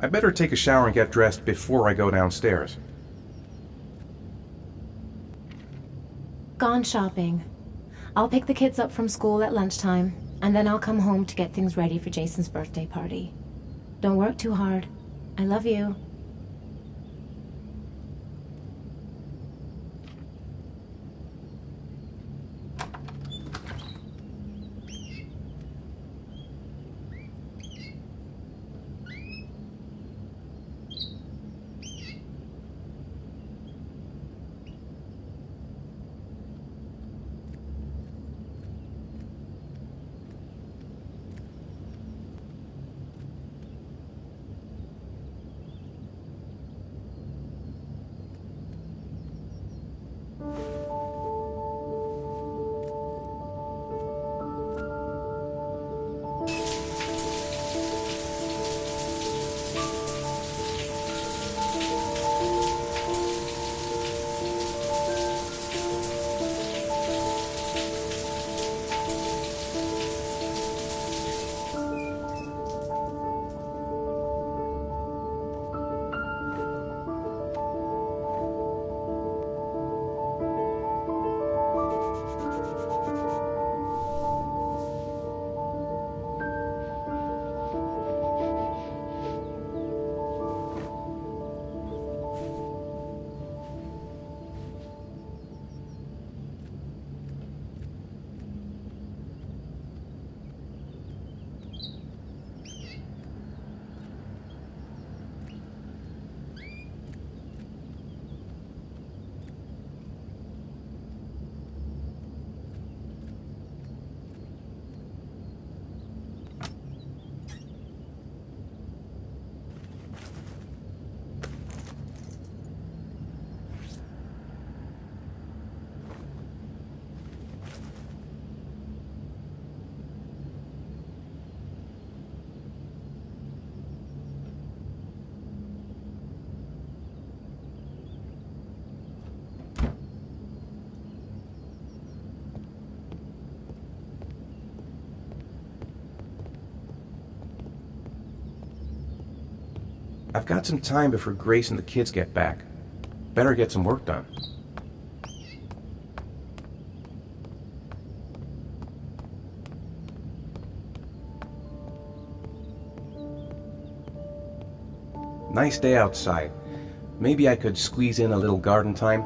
I better take a shower and get dressed before I go downstairs. Gone shopping. I'll pick the kids up from school at lunchtime, and then I'll come home to get things ready for Jason's birthday party. Don't work too hard. I love you. I've got some time before Grace and the kids get back. Better get some work done. Nice day outside. Maybe I could squeeze in a little garden time.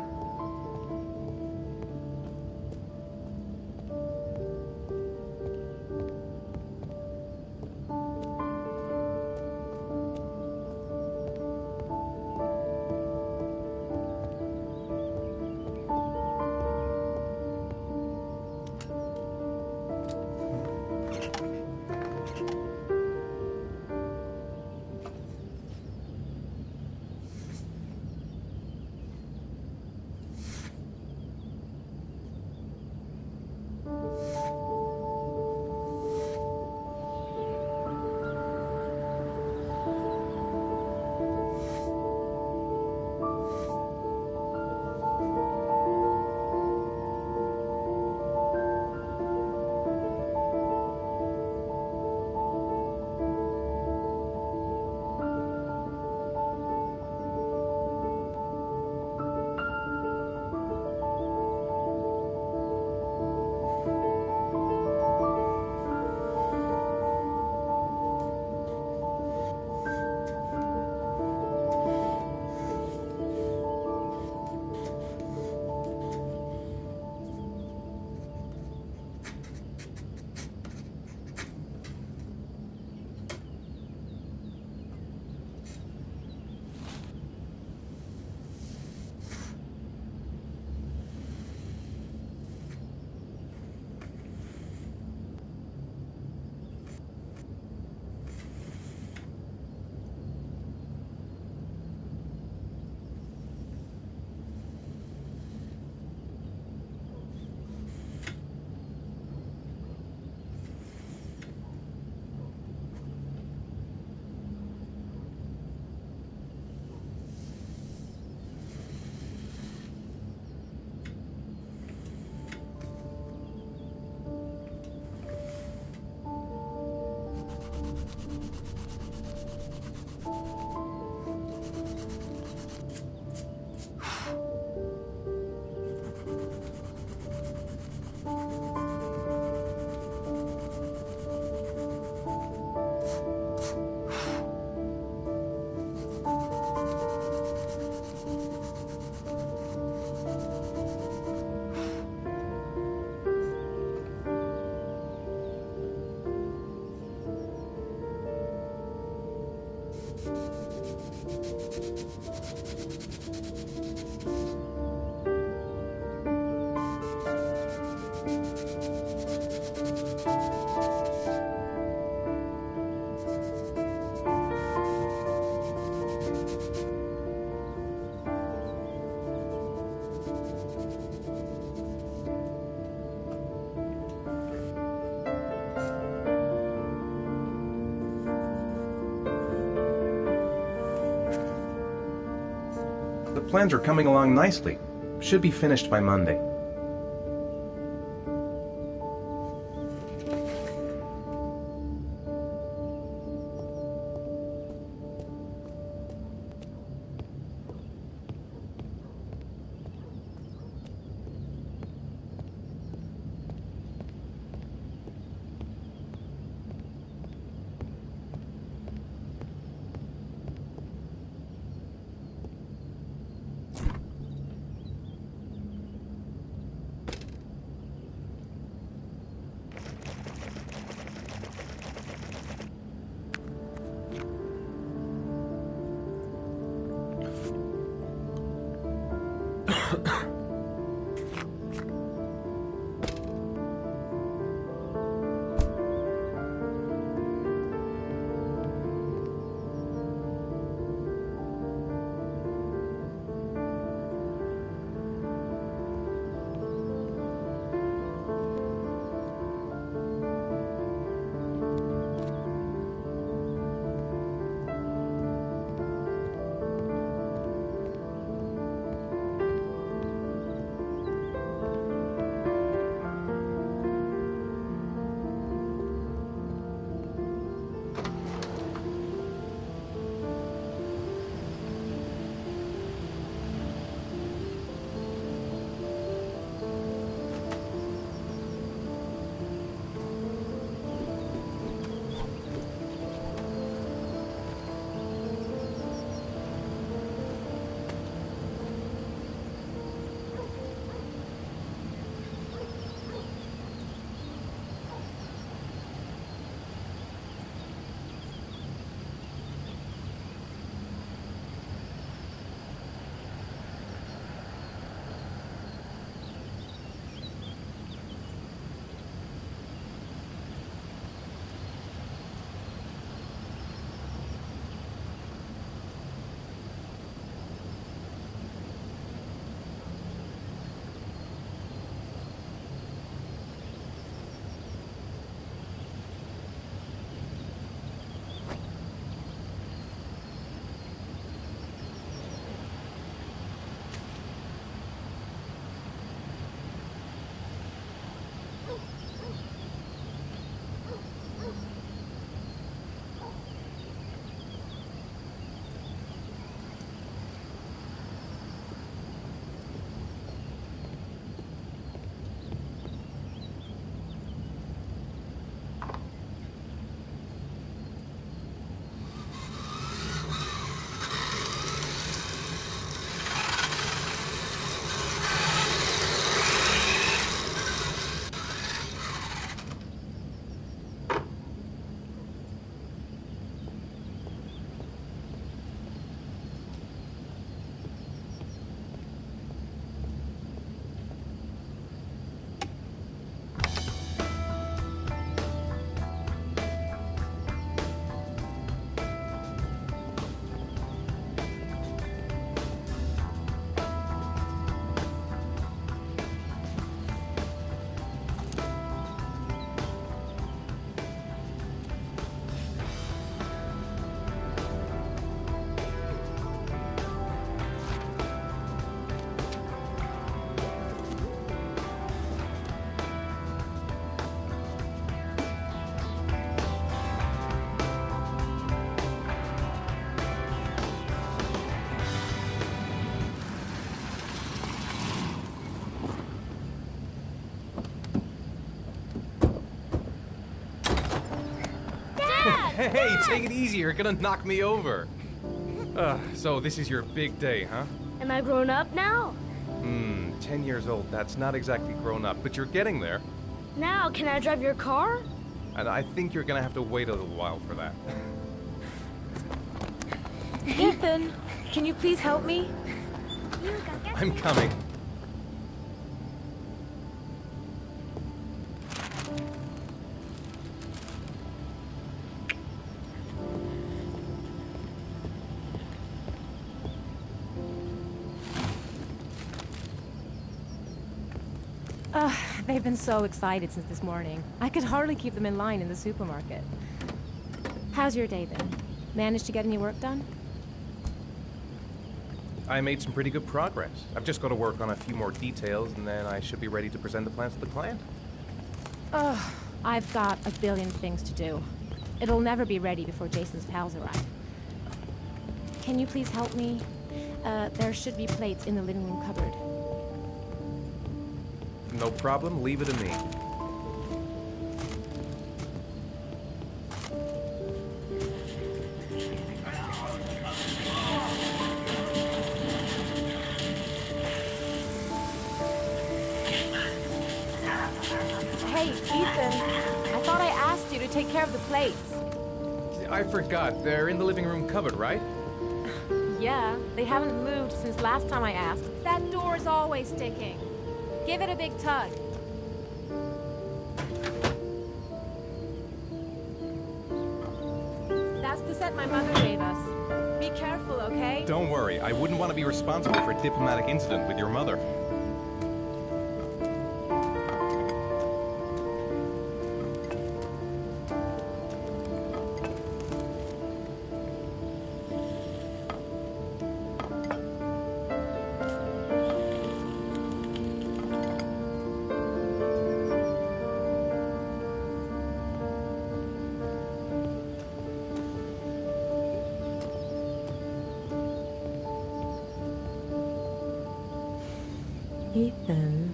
The plans are coming along nicely. Should be finished by Monday. Hey, take it easy. You're gonna knock me over. So this is your big day, huh? Am I grown up now? 10 years old. That's not exactly grown up, but you're getting there. Now, can I drive your car? And I think you're gonna have to wait a little while for that. Ethan, can you please help me? I'm coming. They've been so excited since this morning. I could hardly keep them in line in the supermarket. How's your day been? Managed to get any work done? I made some pretty good progress. I've just got to work on a few more details, and then I should be ready to present the plans to the client. Ugh, I've got a billion things to do. It'll never be ready before Jason's pals arrive. Can you please help me? There should be plates in the living room cupboard. No problem, leave it to me. Hey, Ethan, I thought I asked you to take care of the plates. I forgot, they're in the living room cupboard, right? Yeah, they haven't moved since last time I asked. That door's always sticking. Give it a big tug. That's the set my mother gave us. Be careful, okay? Don't worry, I wouldn't want to be responsible for a diplomatic incident with your mother. Ethan.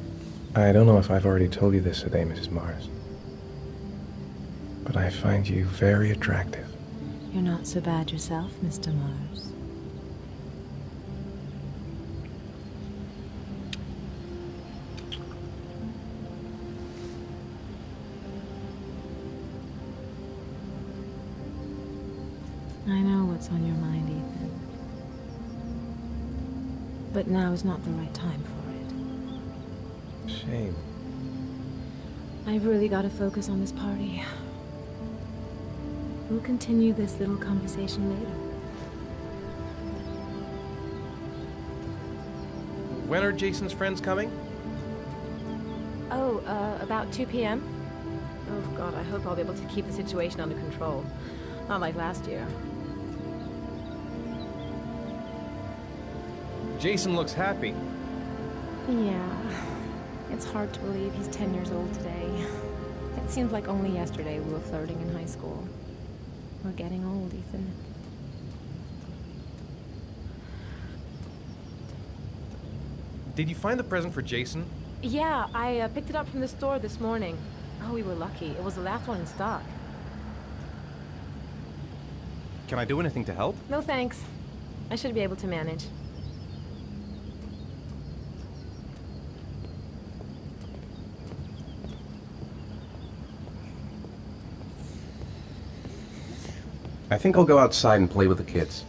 I don't know if I've already told you this today, Mrs. Mars, but I find you very attractive. You're not so bad yourself, Mr. Mars. I know what's on your mind, Ethan. But now is not the right time for it. Shame. I've really got to focus on this party. We'll continue this little conversation later. When are Jason's friends coming? Oh, about 2 p.m.? Oh, God, I hope I'll be able to keep the situation under control. Not like last year. Jason looks happy. Yeah. It's hard to believe he's 10 years old today. It seems like only yesterday we were flirting in high school. We're getting old, Ethan. Did you find the present for Jason? Yeah, I picked it up from the store this morning. Oh, we were lucky. It was the last one in stock. Can I do anything to help? No thanks. I should be able to manage. I think I'll go outside and play with the kids.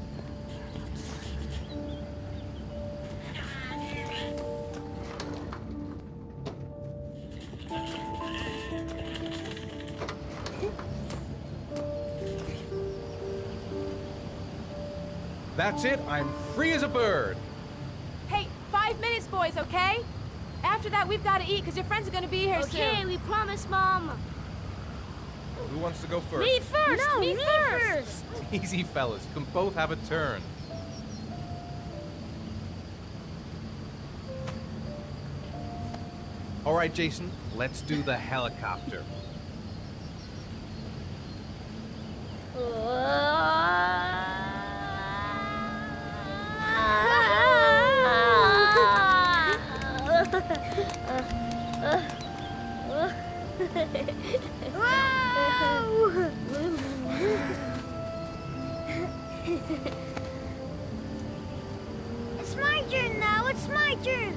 That's it, I'm free as a bird. Hey, 5 minutes, boys, okay? After that, we've got to eat, because your friends are going to be here soon. Okay, we promise, Mom. Who wants to go first? Me first! No, me me first! Easy, fellas. You can both have a turn. All right, Jason, let's do the helicopter. It's my turn now, it's my turn!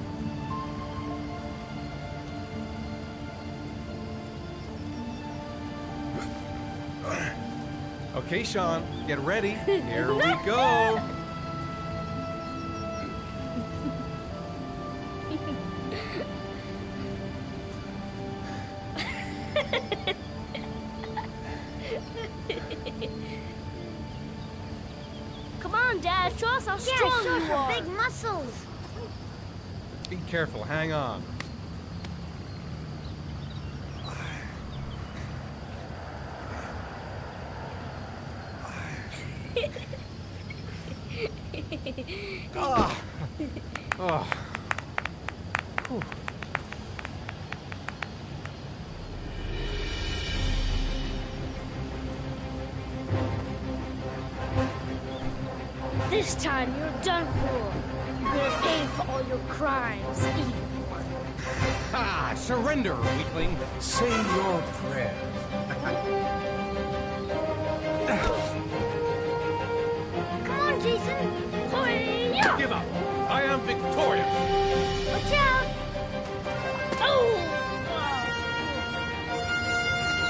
Okay, Sean, get ready. Here we go. Come on, Dad. Show us how strong you are. Big muscles. Be careful, hang on. Ah. Oh. Whew. This time you're done for. You're gonna pay for all your crimes, evil one. Ah, surrender, weakling. Say your prayer. Come on, Jason. Hi-ya! Give up. I am victorious. Watch out! Oh!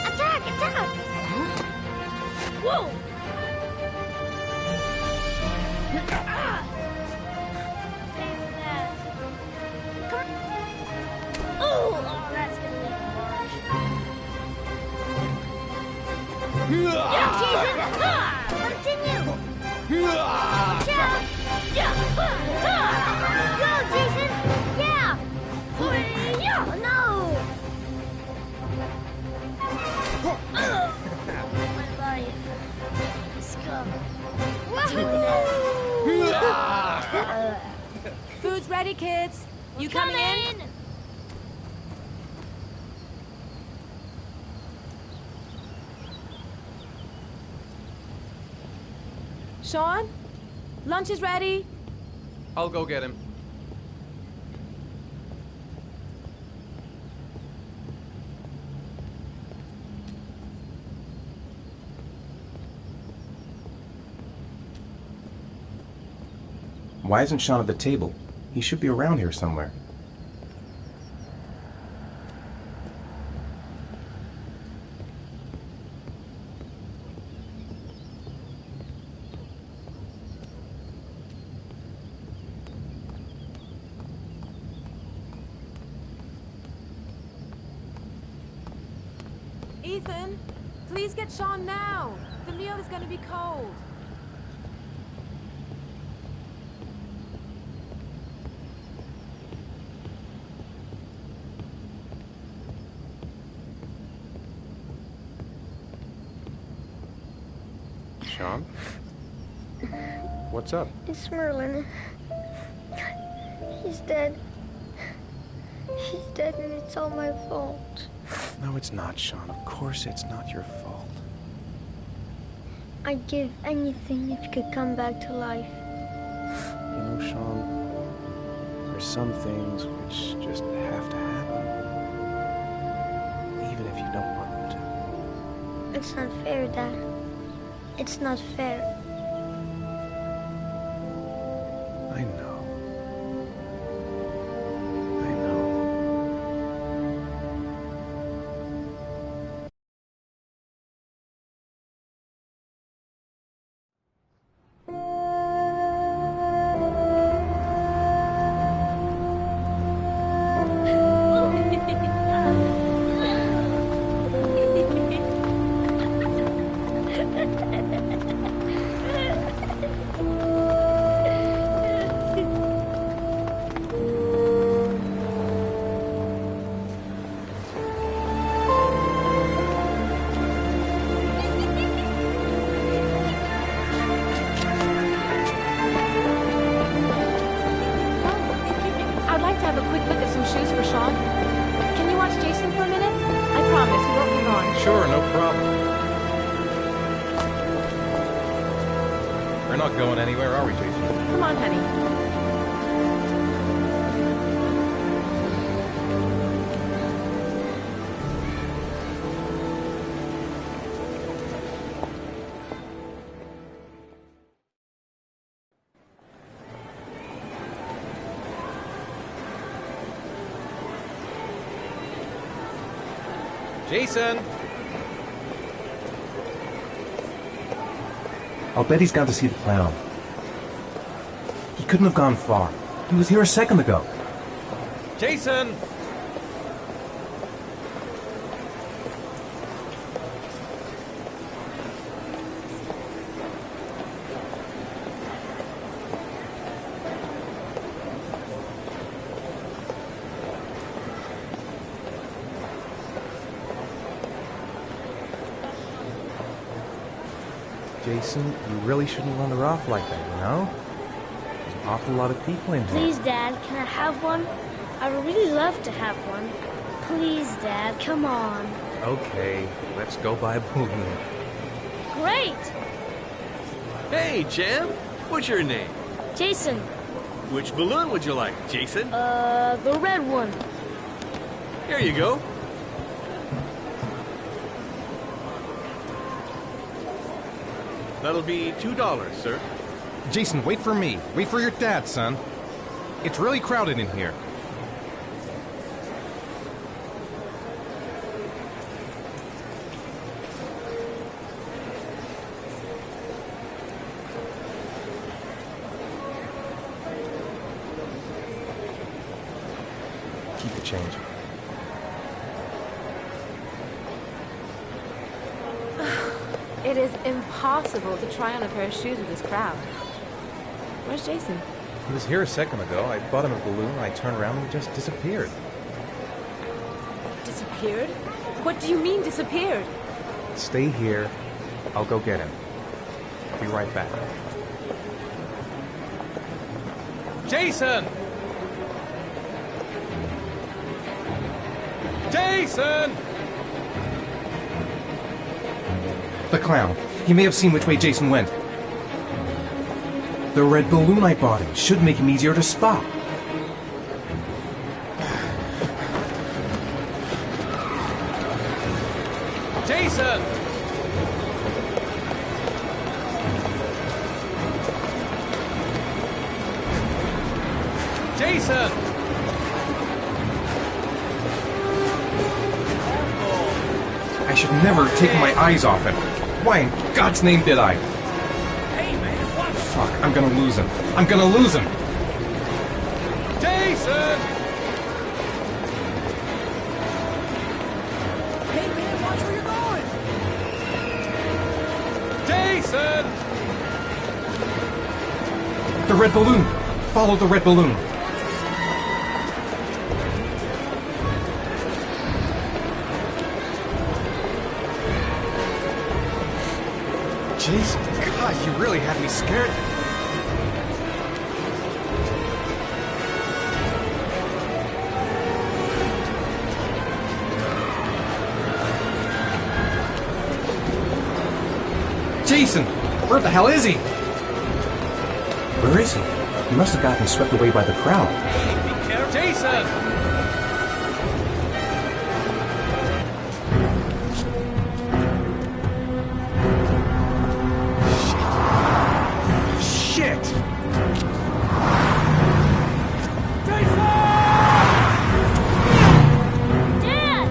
Attack! Attack! Whoa! Ah! Pay for that. Come on. Oh, that's gonna leave a mark. Yeah, Jason! Ah! Continue! Watch out! Yeah! Go, Jason! Yeah! Yeah! No! My life. Scum. Food's ready, kids. You coming in? Sean? Lunch is ready. I'll go get him. Why isn't Sean at the table? He should be around here somewhere. Ethan, please get Sean now. The meal is going to be cold. Sean? What's up? It's Merlin. He's dead. He's dead and it's all my fault. No, it's not, Sean. Of course it's not your fault. I'd give anything if you could come back to life. You know, Sean, there's some things which just have to happen. Even if you don't want them to. It's not fair, Dad. It's not fair. I know. I know. I'd like to have a quick look at some shoes for Sean. Can you watch Jason for a minute? I promise, we won't be gone. Sure, no problem. We're not going anywhere, are we, Jason? Come on, honey. Jason! I'll bet he's gone to see the clown. He couldn't have gone far. He was here a second ago. Jason! Jason, you really shouldn't wander off like that, you know? There's an awful lot of people in here. Please, Dad, can I have one? I would really love to have one. Please, Dad, come on. Okay, let's go buy a balloon. Great! Hey, champ. What's your name? Jason, Which balloon would you like, Jason? the red one. Here you go. That'll be $2, sir. Jason, wait for me. Wait for your dad, son. It's really crowded in here. Keep the change. It is impossible to try on a pair of shoes with this crowd. Where's Jason? He was here a second ago. I bought him a balloon, I turned around and he just disappeared. Disappeared? What do you mean disappeared? Stay here. I'll go get him. I'll be right back. Jason! Jason! The clown. He may have seen which way Jason went. The red balloon I bought him should make him easier to spot. Jason! Jason! I should never have taken my eyes off him. Why in God's name did I? Hey, man, watch. Fuck, I'm gonna lose him. I'm gonna lose him! Jason! Hey, man, watch where you're going. Jason! The red balloon! Follow the red balloon! Jason, God, you really had me scared. Jason! Where the hell is he? Where is he? He must have gotten swept away by the crowd. Be careful. Jason! Shit! Dad!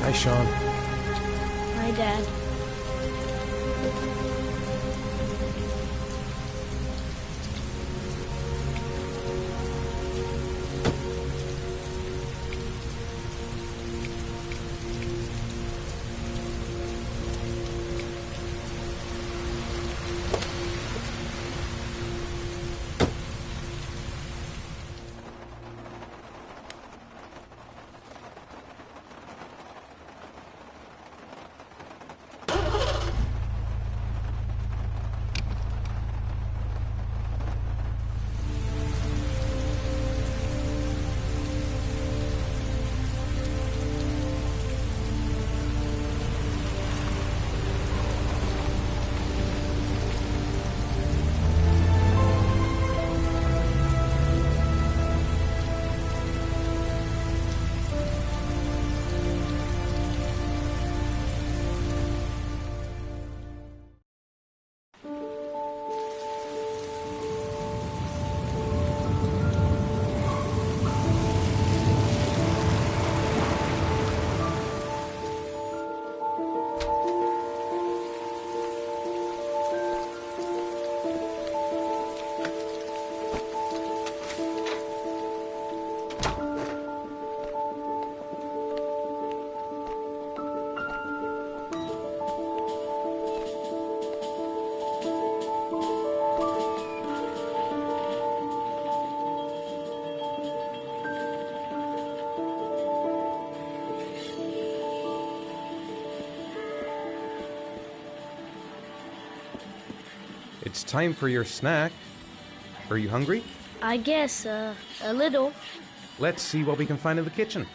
Hi, Sean. My dad. It's time for your snack. Are you hungry? I guess, a little. Let's see what we can find in the kitchen.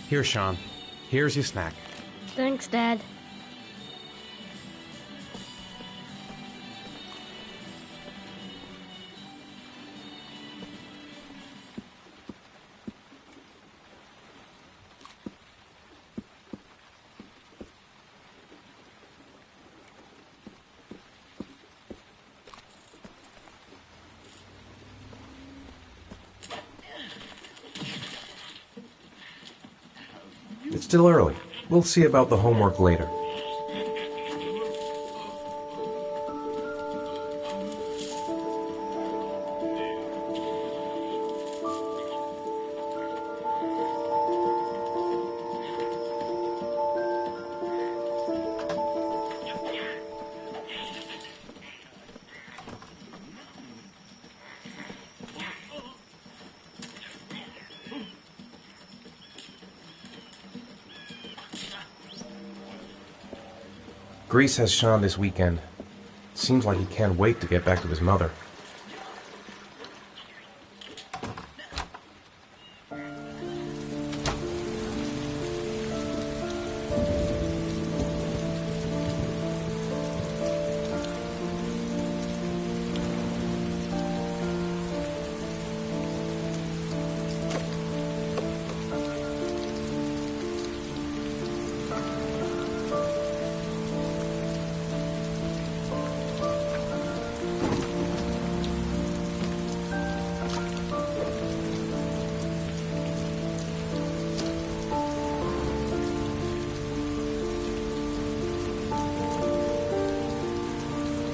Here, Sean. Here's your snack. Thanks, Dad. It's still early. We'll see about the homework later. Grease has Sean this weekend. Seems like he can't wait to get back to his mother.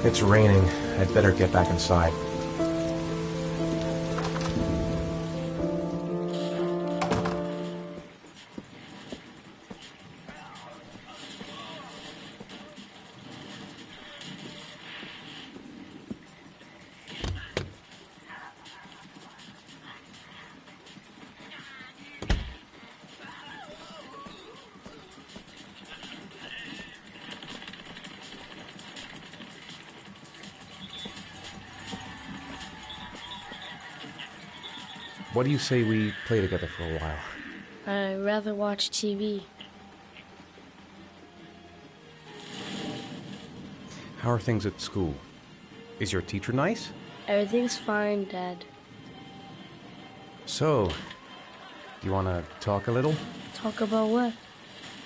It's raining. I'd better get back inside. what do you say we play together for a while? I'd rather watch TV. How are things at school? Is your teacher nice? Everything's fine, Dad. So, do you want to talk a little? Talk about what?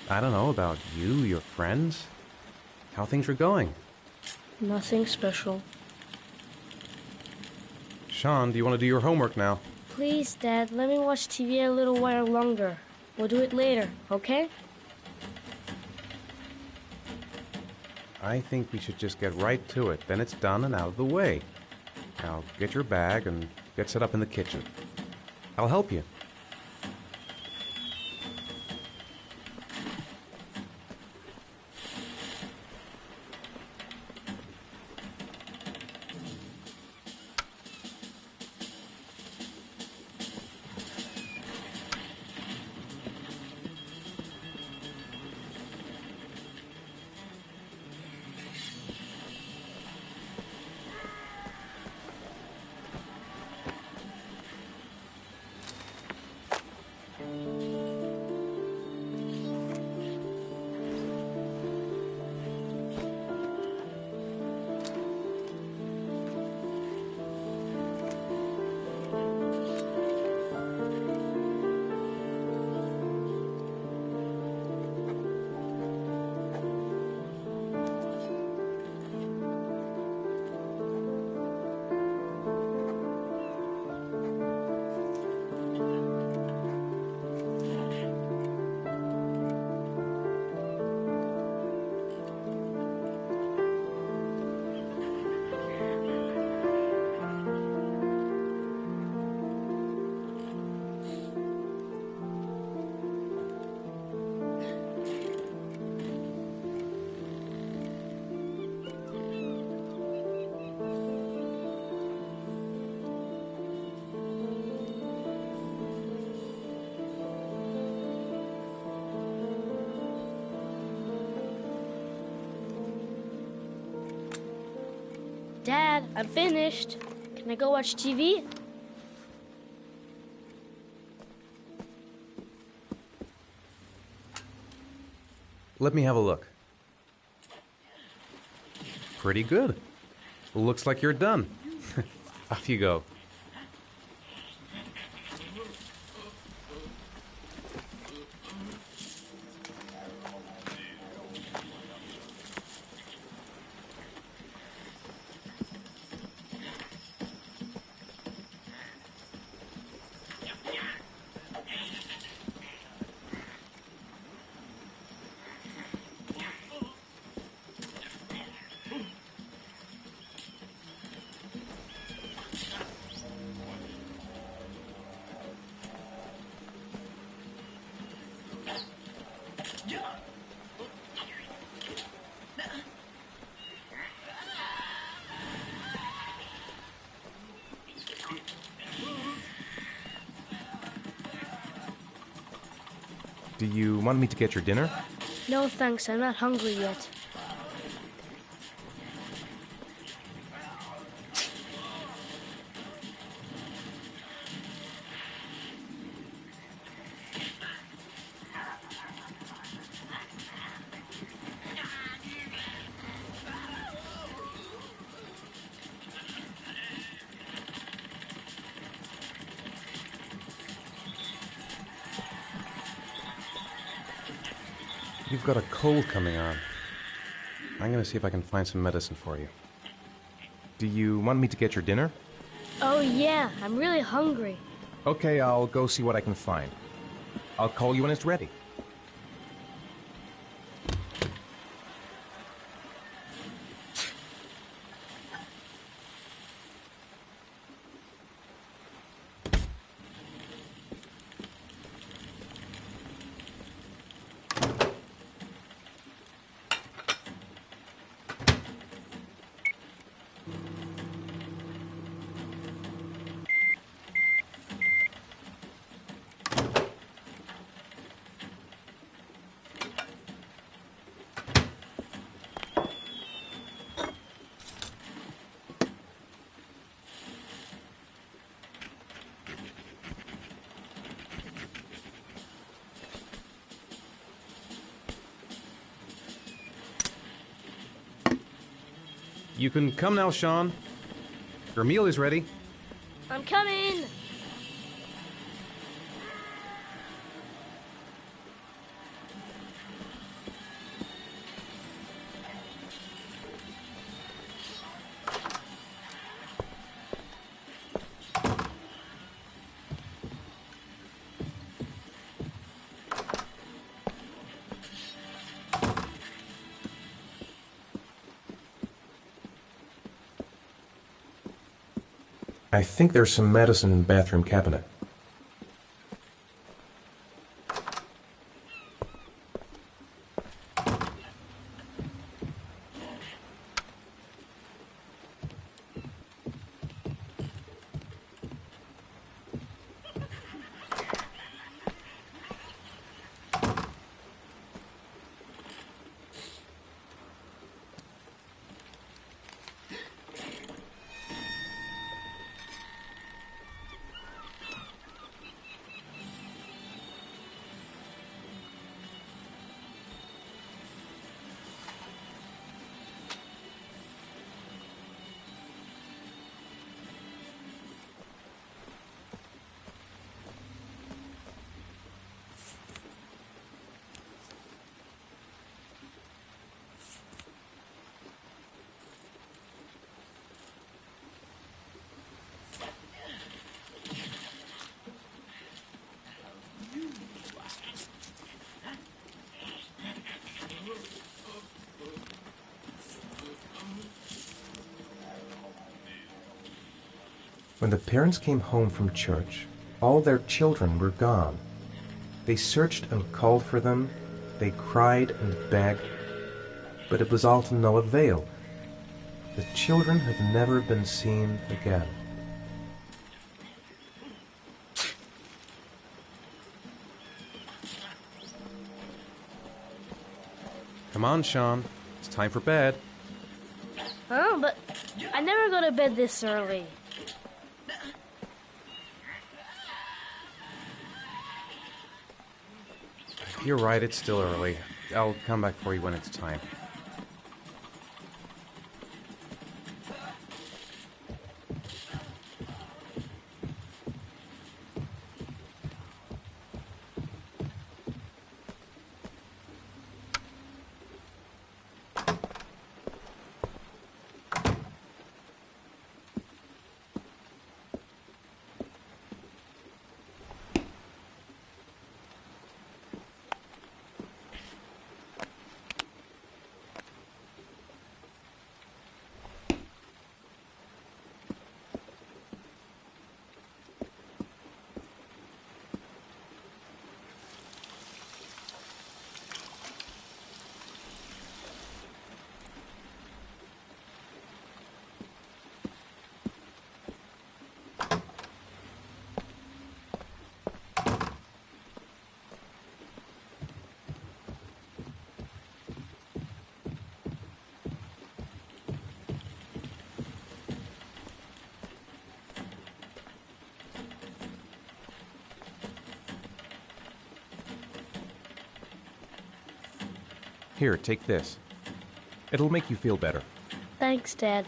I don't know, about you, your friends, how things are going. Nothing special. Sean, do you want to do your homework now? Please, Dad, let me watch TV a little while longer. We'll do it later, okay? I think we should just get right to it. Then it's done and out of the way. Now, get your bag and get set up in the kitchen. I'll help you. Dad, I'm finished. Can I go watch TV? Let me have a look. Pretty good. Looks like you're done. Off you go. Do you want me to get your dinner? No, thanks. I'm not hungry yet. You've got a cold coming on. I'm gonna see if I can find some medicine for you. Do you want me to get your dinner? Oh, yeah. I'm really hungry. Okay, I'll go see what I can find. I'll call you when it's ready. You can come now, Sean. Your meal is ready. I'm coming! I think there's some medicine in the bathroom cabinet. When the parents came home from church, all their children were gone. They searched and called for them. They cried and begged, but it was all to no avail. The children have never been seen again. Come on, Sean. It's time for bed. Huh? But I never go to bed this early. You're right, it's still early. I'll come back for you when it's time. Here, take this. It'll make you feel better. Thanks, Dad.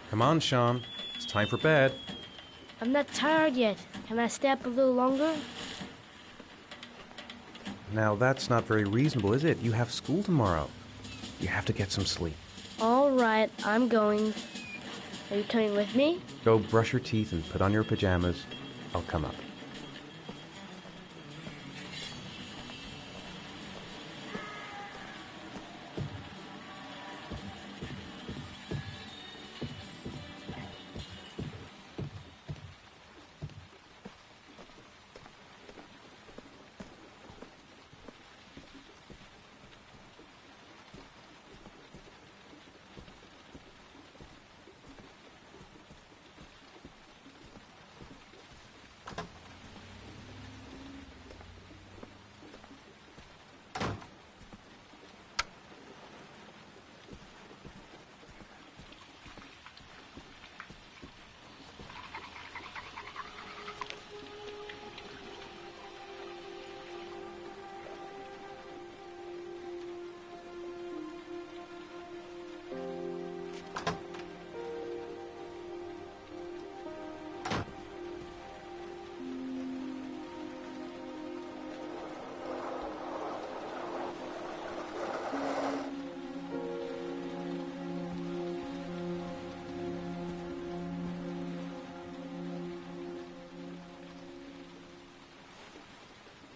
Come on, Sean. It's time for bed. I'm not tired yet. Can I stay up a little longer? Now, that's not very reasonable, is it? You have school tomorrow. You have to get some sleep. All right, I'm going. Are you coming with me? Go brush your teeth and put on your pajamas. I'll come up.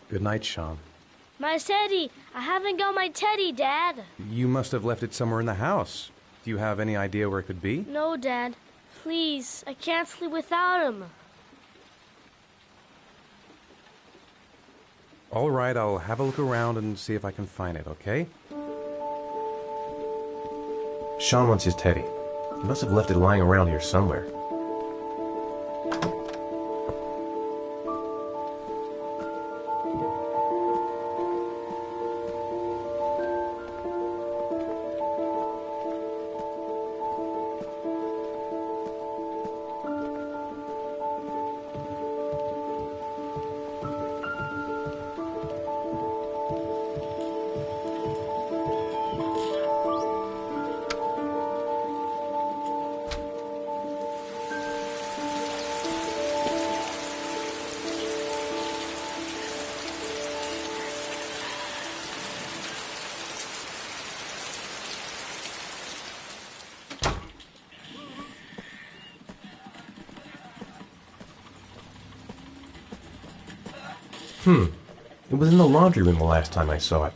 Good night, Sean. My teddy! I haven't got my teddy, Dad. You must have left it somewhere in the house. Do you have any idea where it could be? No, Dad. Please, I can't sleep without him. All right, I'll have a look around and see if I can find it, okay? Sean wants his teddy. He must have left it lying around here somewhere. It was in the laundry room the last time I saw it.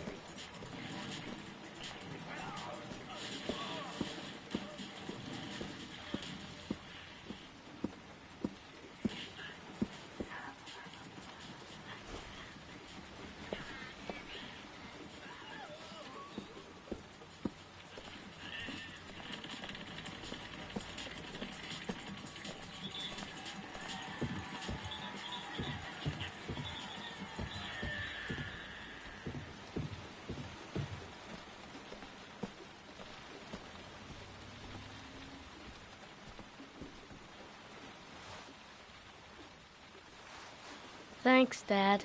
Thanks, Dad.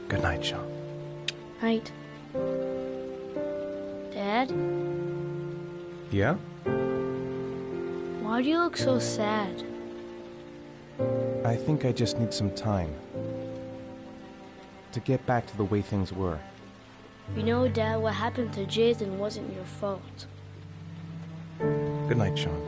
Good night, Sean. Night. Dad, Yeah? why do you look so sad? I think I just need some time to get back to the way things were. You know, Dad, what happened to Jason wasn't your fault. Good night, Sean.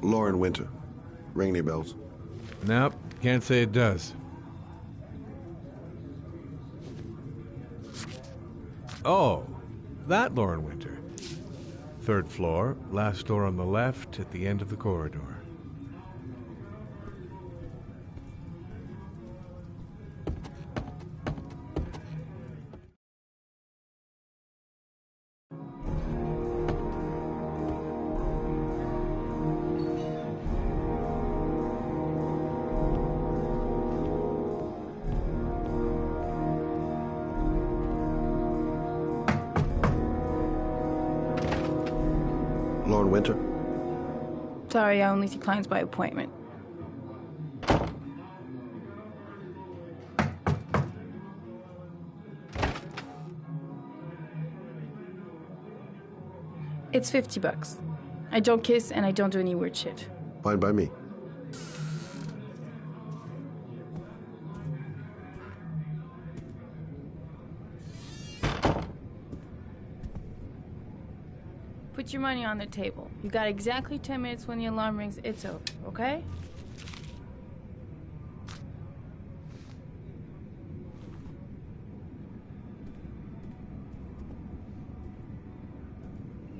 Lauren Winter. Ring any bells? Nope, can't say it does. Oh, that Lauren Winter. 3rd floor, last door on the left at the end of the corridor. Lauren Winter? Sorry, I only see clients by appointment. It's $50. I don't kiss and I don't do any weird shit. Fine by me. Put your money on the table. You got exactly 10 minutes. When the alarm rings, it's over, okay?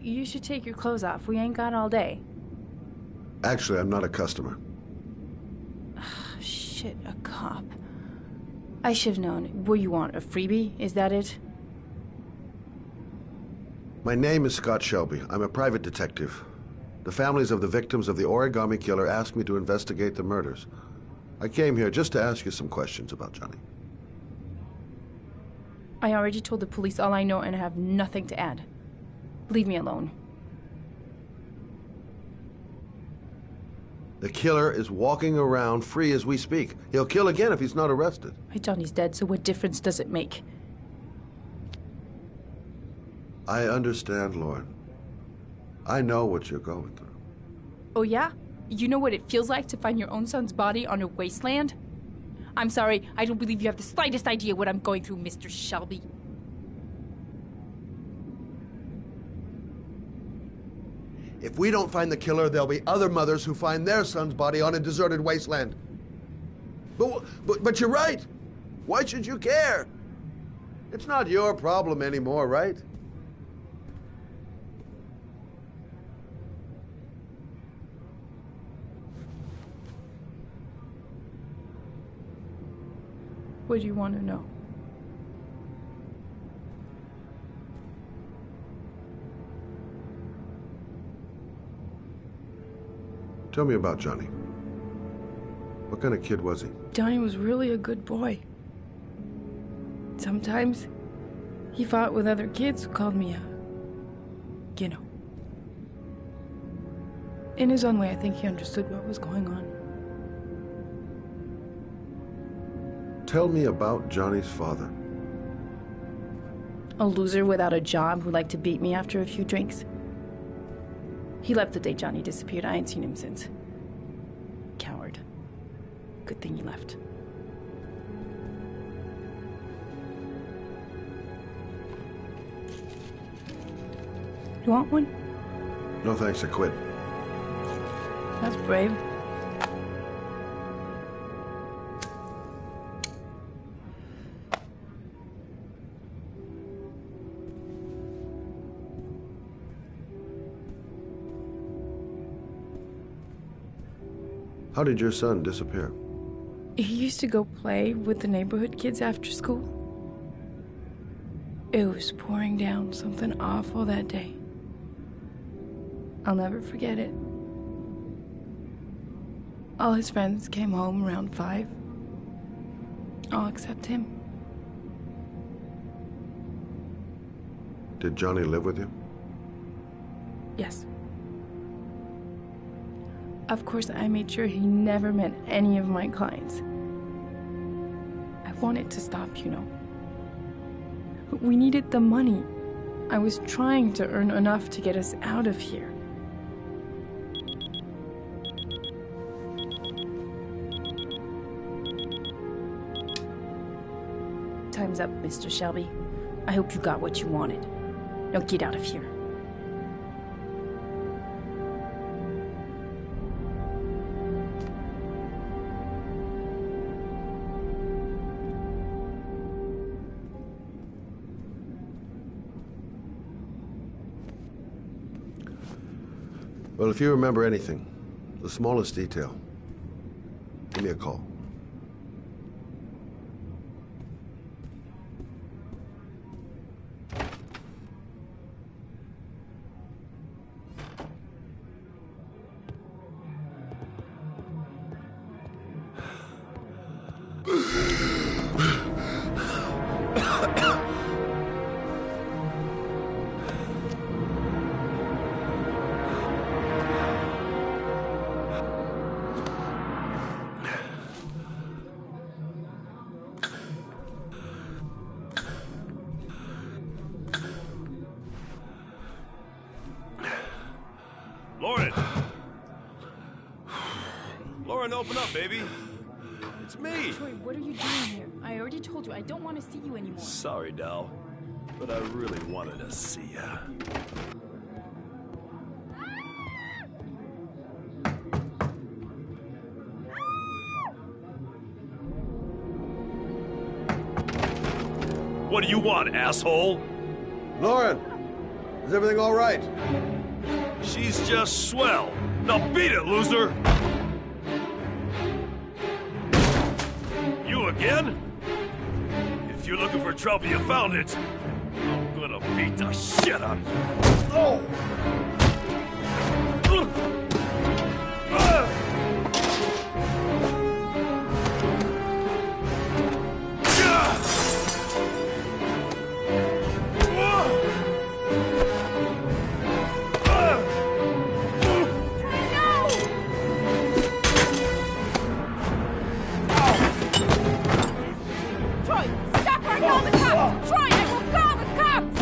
You should take your clothes off. We ain't got all day. Actually, I'm not a customer. Shit, a cop. I should've known. What do you want, a freebie? Is that it? My name is Scott Shelby. I'm a private detective. The families of the victims of the Origami Killer asked me to investigate the murders. I came here just to ask you some questions about Johnny. I already told the police all I know and I have nothing to add. Leave me alone. The killer is walking around free as we speak. He'll kill again if he's not arrested. My Johnny's dead, so what difference does it make? I understand, Lauren. I know what you're going through. Oh yeah? You know what it feels like to find your own son's body on a wasteland? I'm sorry, I don't believe you have the slightest idea what I'm going through, Mr. Shelby. If we don't find the killer, there'll be other mothers who find their son's body on a deserted wasteland. But you're right. Why should you care? It's not your problem anymore, right? What do you want to know? Tell me about Johnny. What kind of kid was he? Johnny was really a good boy. Sometimes he fought with other kids who called me you know. In his own way, I think he understood what was going on. Tell me about Johnny's father. A loser without a job who liked to beat me after a few drinks. He left the day Johnny disappeared. I ain't seen him since. Coward. Good thing he left. You want one? No thanks, I quit. That's brave. How did your son disappear? He used to go play with the neighborhood kids after school. It was pouring down something awful that day. I'll never forget it. All his friends came home around 5. All except him. Did Johnny live with you? Yes. Of course, I made sure he never met any of my clients. I wanted to stop, you know. But we needed the money. I was trying to earn enough to get us out of here. Time's up, Mr. Shelby. I hope you got what you wanted. Now get out of here. Well, if you remember anything, the smallest detail, give me a call. Lauren! Lauren, open up, baby. It's me. Troy, what are you doing here? I already told you I don't want to see you anymore. Sorry, Dal, but I really wanted to see ya. What do you want, asshole? Lauren, is everything all right? She's just swell. Now beat it, loser! You again? If you're looking for trouble, you found it. I'm gonna beat the shit out of you. Oh! Troy, stop or I'll call the cops! Troy, I will call the cops!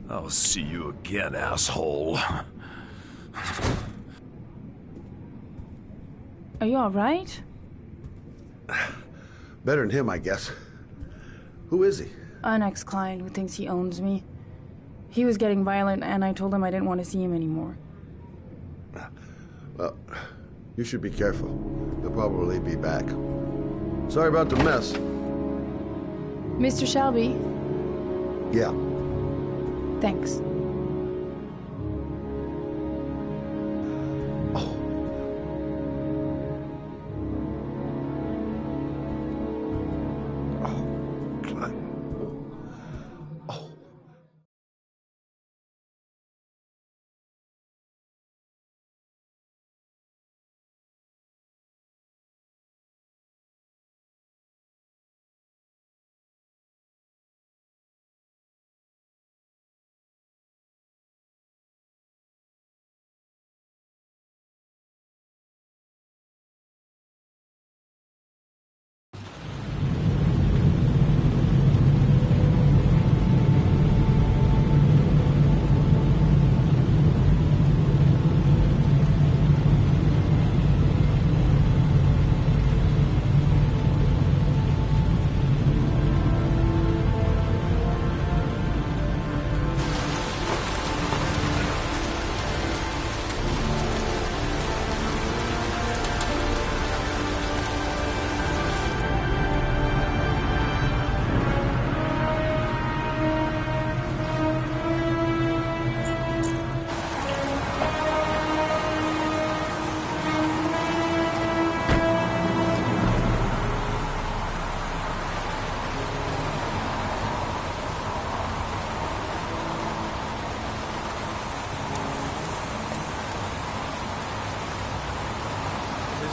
I'll see you again, asshole. Are you alright? Better than him, I guess. Who is he? An ex-client who thinks he owns me. He was getting violent, and I told him I didn't want to see him anymore. Well, you should be careful. They'll probably be back. Sorry about the mess. Mr. Shelby, Yeah. thanks.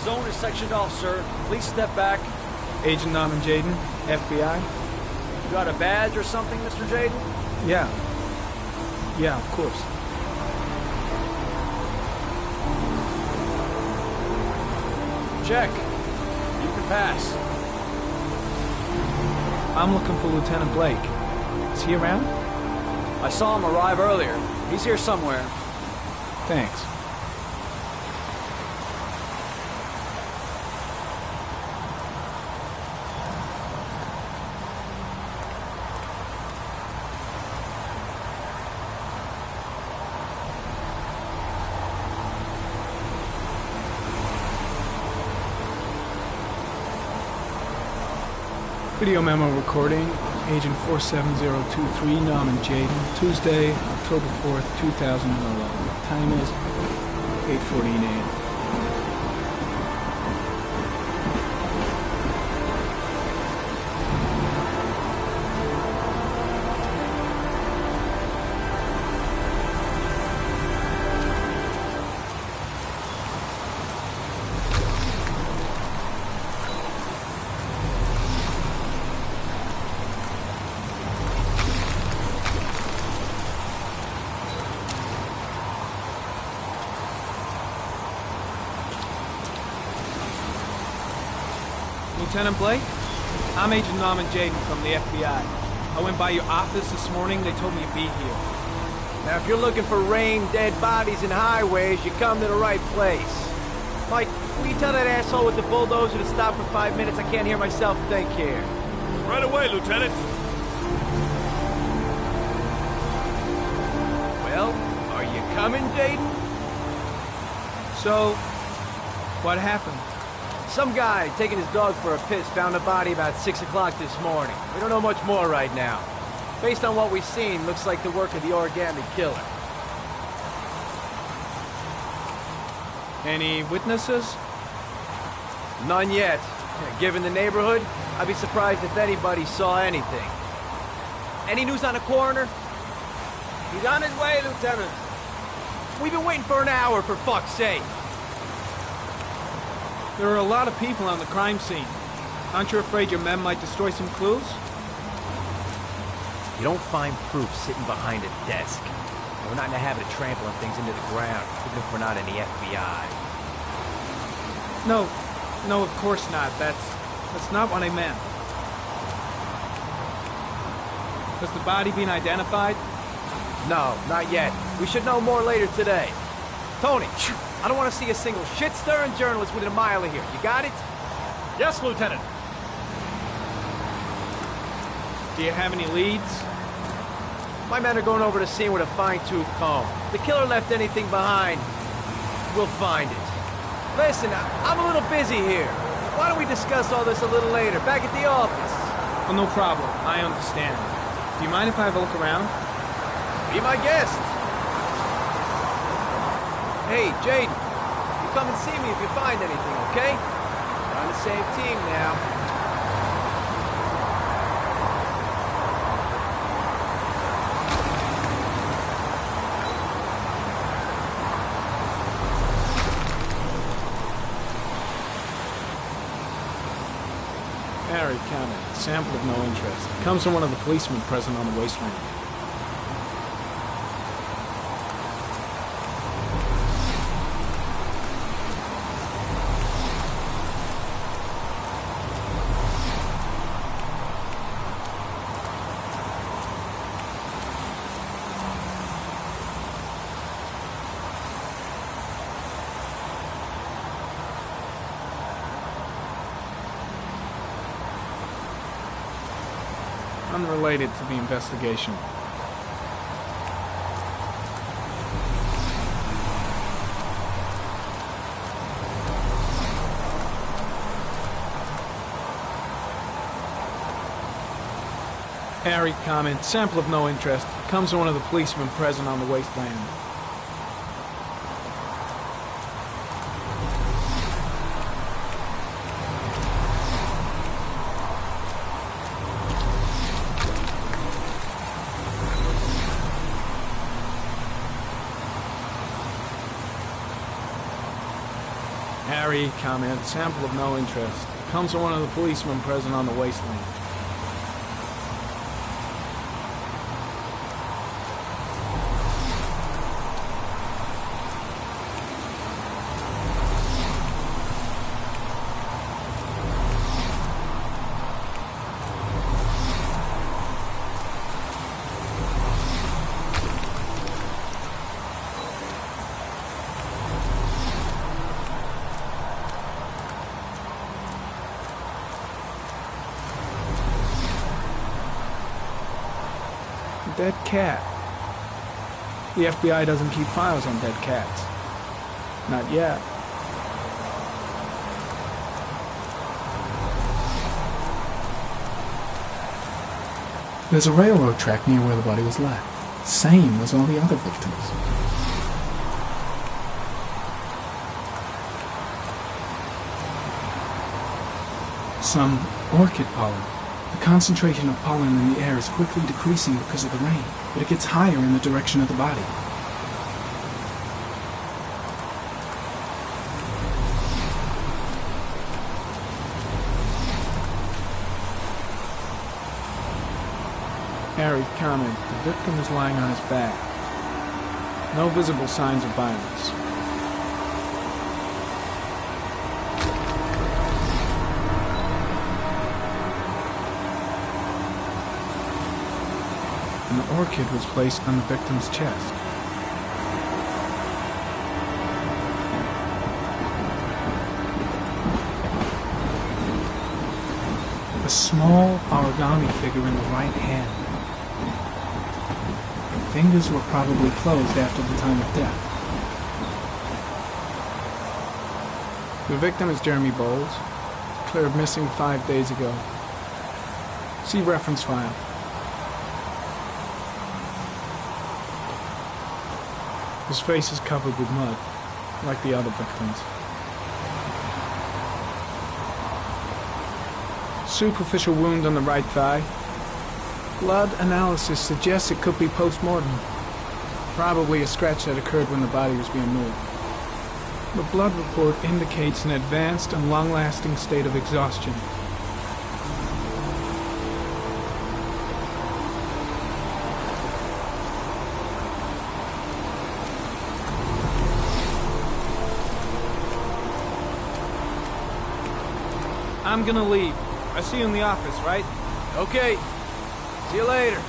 zone is sectioned off, sir. Please step back. Agent Norman Jaden, FBI. You got a badge or something, Mr. Jaden? Yeah. Yeah, of course. Check. You can pass. I'm looking for Lieutenant Blake. Is he around? I saw him arrive earlier. He's here somewhere. Thanks. Video memo recording, Agent 47023, Norman Jaden, Tuesday, October 4th, 2011. Time is 8:14 a.m. Lieutenant Blake? I'm Agent Norman Jaden from the FBI. I went by your office this morning. They told me you'd be here. Now, if you're looking for rain, dead bodies, and highways, you come to the right place. Mike, will you tell that asshole with the bulldozer to stop for 5 minutes? I can't hear myself think here. Right away, Lieutenant. Well, are you coming, Jaden? So, what happened? Some guy taking his dog for a piss found a body about 6 o'clock this morning. We don't know much more right now. Based on what we've seen, looks like the work of the origami killer. Any witnesses? None yet. Given the neighborhood, I'd be surprised if anybody saw anything. Any news on the coroner? He's on his way, Lieutenant. We've been waiting for an hour, for fuck's sake. There are a lot of people on the crime scene. Aren't you afraid your men might destroy some clues? You don't find proof sitting behind a desk. We're not in the habit of trampling things into the ground, even if we're not in the FBI. No, of course not. That's not what I meant. Has the body been identified? No, not yet. We should know more later today. Tony, I don't want to see a single shit-stirring journalist within a mile of here. You got it? Yes, Lieutenant. Do you have any leads? My men are going over the scene with a fine-tooth comb. If the killer left anything behind, we'll find it. Listen, I'm a little busy here. Why don't we discuss all this a little later, back at the office? Oh, no problem. I understand. Do you mind if I have a look around? Be my guest. Hey, Jaden, you come and see me if you find anything, okay? We're on the same team now. Harry County, sample of no interest. Comes from one of the policemen present on the wasteland. Unrelated to the investigation. Harry comment, sample of no interest. Comes from one of the policemen present on the wasteland. Harry, comment, sample of no interest. Comes from one of the policemen present on the wasteland. Dead cat. The FBI doesn't keep files on dead cats. Not yet. There's a railroad track near where the body was left. Same as all the other victims. Some orchid pollen. The concentration of pollen in the air is quickly decreasing because of the rain, but it gets higher in the direction of the body. Harry, comment. The victim is lying on his back. No visible signs of violence. An orchid was placed on the victim's chest. A small origami figure in the right hand. Fingers were probably closed after the time of death. The victim is Jeremy Bowles, declared missing 5 days ago. See reference file. His face is covered with mud, like the other victims. Superficial wound on the right thigh. Blood analysis suggests it could be post-mortem. Probably a scratch that occurred when the body was being moved. The blood report indicates an advanced and long-lasting state of exhaustion. I'm gonna leave. I see you in the office, right? Okay. See you later.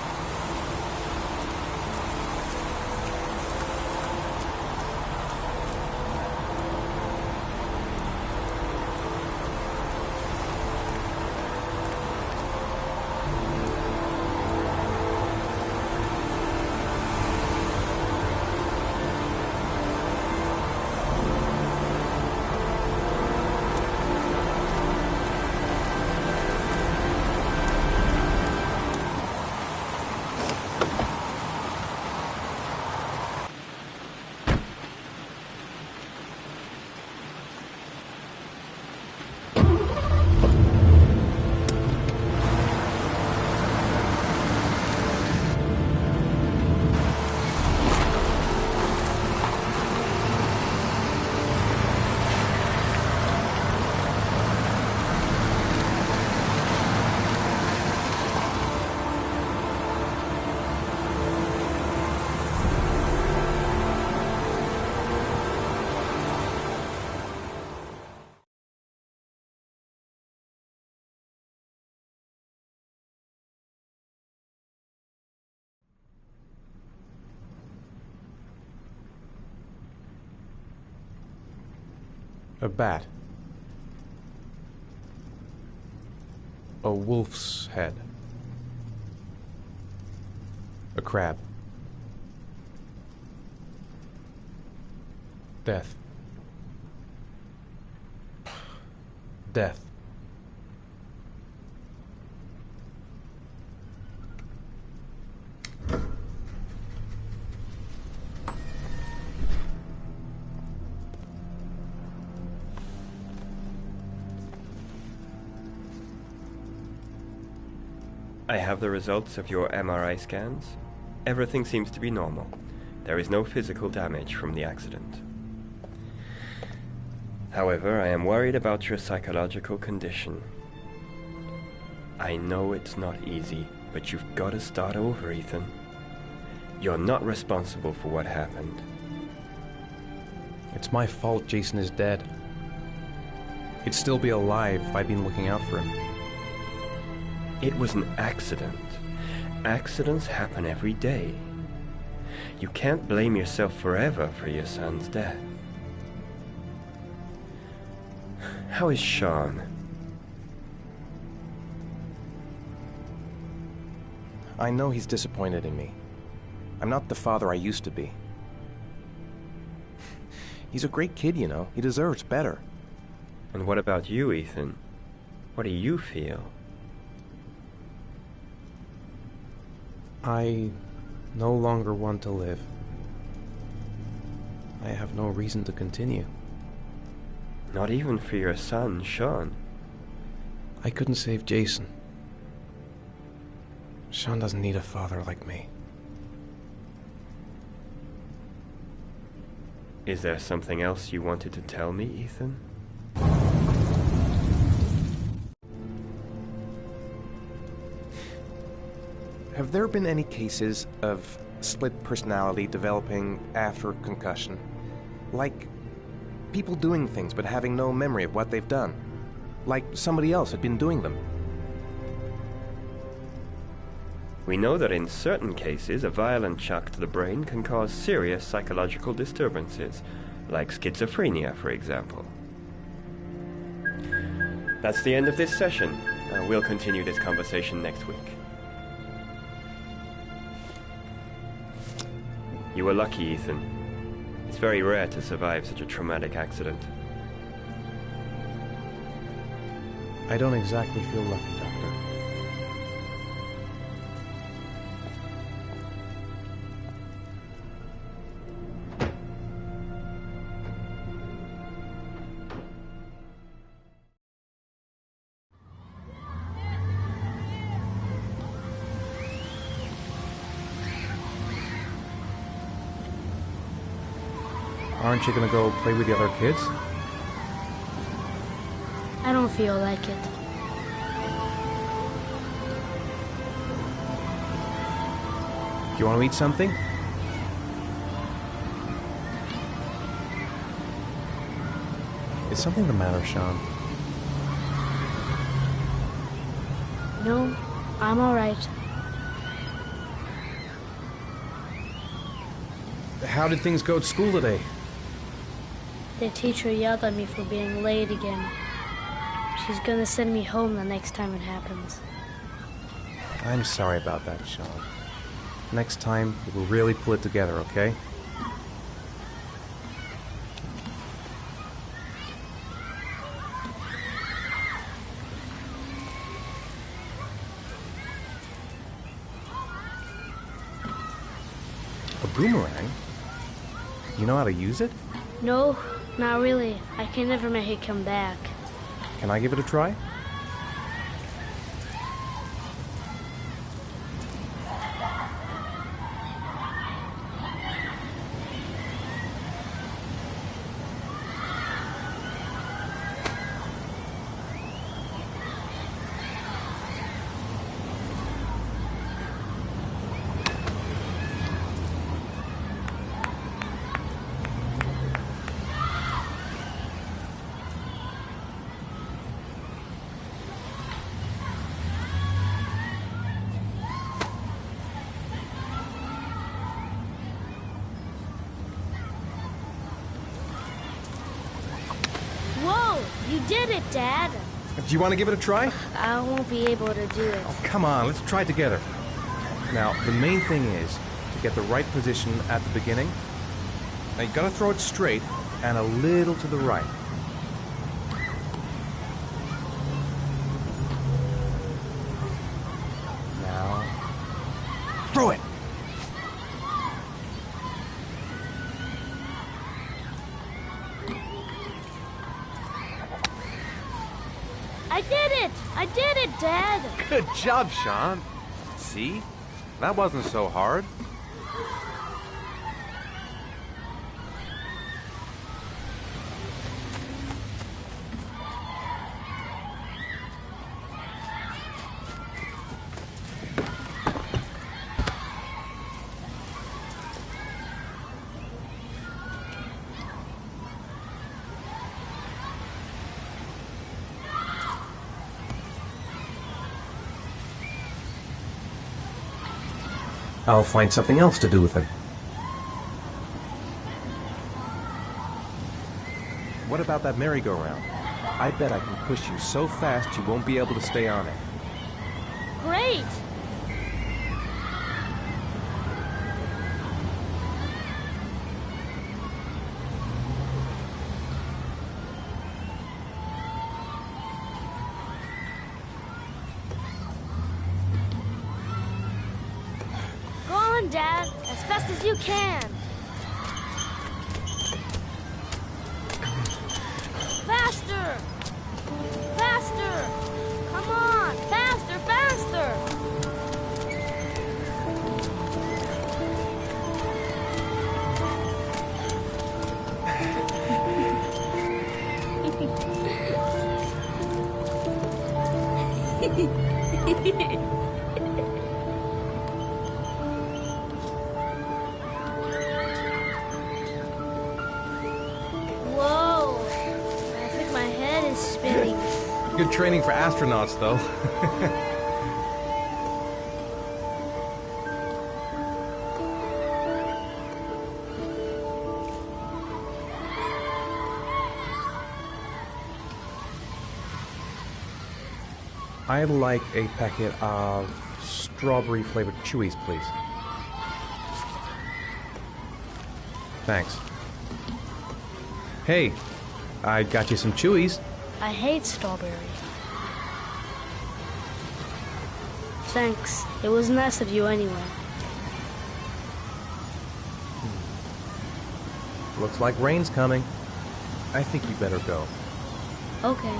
A bat. A wolf's head. A crab. Death. Death. I have the results of your MRI scans. Everything seems to be normal. There is no physical damage from the accident. However, I am worried about your psychological condition. I know it's not easy, but you've got to start over, Ethan. You're not responsible for what happened. It's my fault Jason is dead. He'd still be alive if I'd been looking out for him. It was an accident. Accidents happen every day. You can't blame yourself forever for your son's death. How is Sean? I know he's disappointed in me. I'm not the father I used to be. He's a great kid, you know. He deserves better. And what about you, Ethan? What do you feel? I no longer want to live. I have no reason to continue. Not even for your son, Sean. I couldn't save Jason. Sean doesn't need a father like me. Is there something else you wanted to tell me, Ethan? Have there been any cases of split personality developing after concussion? Like people doing things but having no memory of what they've done? Like somebody else had been doing them? We know that in certain cases, a violent shock to the brain can cause serious psychological disturbances, like schizophrenia, for example. That's the end of this session. We'll continue this conversation next week. You were lucky, Ethan. It's very rare to survive such a traumatic accident. I don't exactly feel lucky, Doctor. Aren't you gonna go play with the other kids? I don't feel like it. Do you want to eat something? Is something the matter, Sean? No, I'm all right. How did things go at school today? The teacher yelled at me for being late again. She's gonna send me home the next time it happens. I'm sorry about that, Sean. Next time, we'll really pull it together, okay? A boomerang? You know how to use it? No, not really. I can never make it come back. Can I give it a try? Whoa! You did it, Dad! Do you want to give it a try? I won't be able to do it. Oh, come on, let's try it together. Now, the main thing is to get the right position at the beginning. Now, you gotta throw it straight and a little to the right. Now, throw it! I did it! I did it, Dad! Good job, Sean. See? That wasn't so hard. I'll find something else to do with him. What about that merry-go-round? I bet I can push you so fast you won't be able to stay on it. Great! Go on, Dad, as fast as you can. Faster! Faster! Come on! Faster, faster! Whoa! I think my head is spinning. Good training for astronauts, though. I'd like a packet of strawberry-flavored Chewies, please. Thanks. Hey, I got you some Chewies. I hate strawberry. Thanks. It was nice of you anyway. Looks like rain's coming. I think you better go. Okay.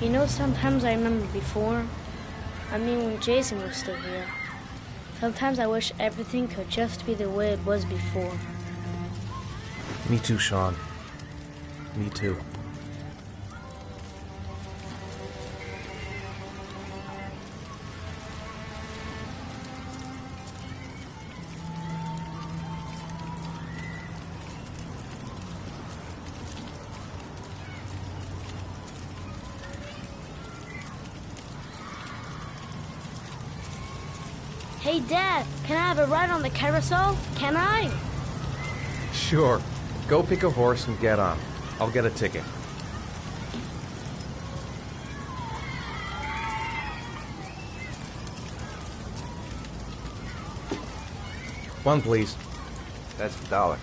You know, sometimes I remember before. I mean, when Jason was still here. Sometimes I wish everything could just be the way it was before. Me too, Sean. Me too. Hey, Dad, can I have a ride on the carousel? Can I? Sure. Go pick a horse and get on. I'll get a ticket. One, please. That's $1.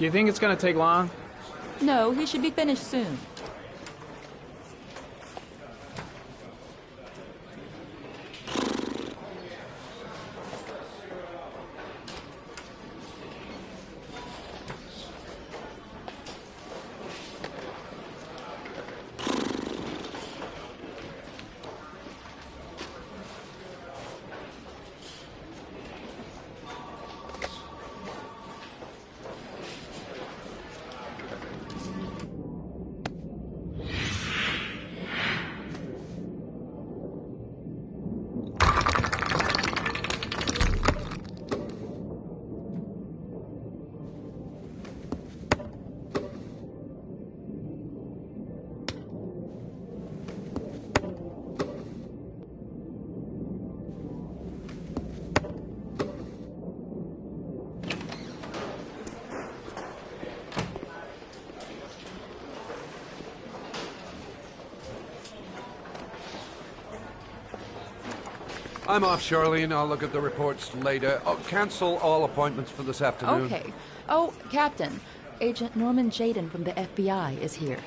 Do you think it's gonna take long? No, he should be finished soon. I'm off, Charlene. I'll look at the reports later. Oh, cancel all appointments for this afternoon. Okay. Oh, Captain, Agent Norman Jaden from the FBI is here.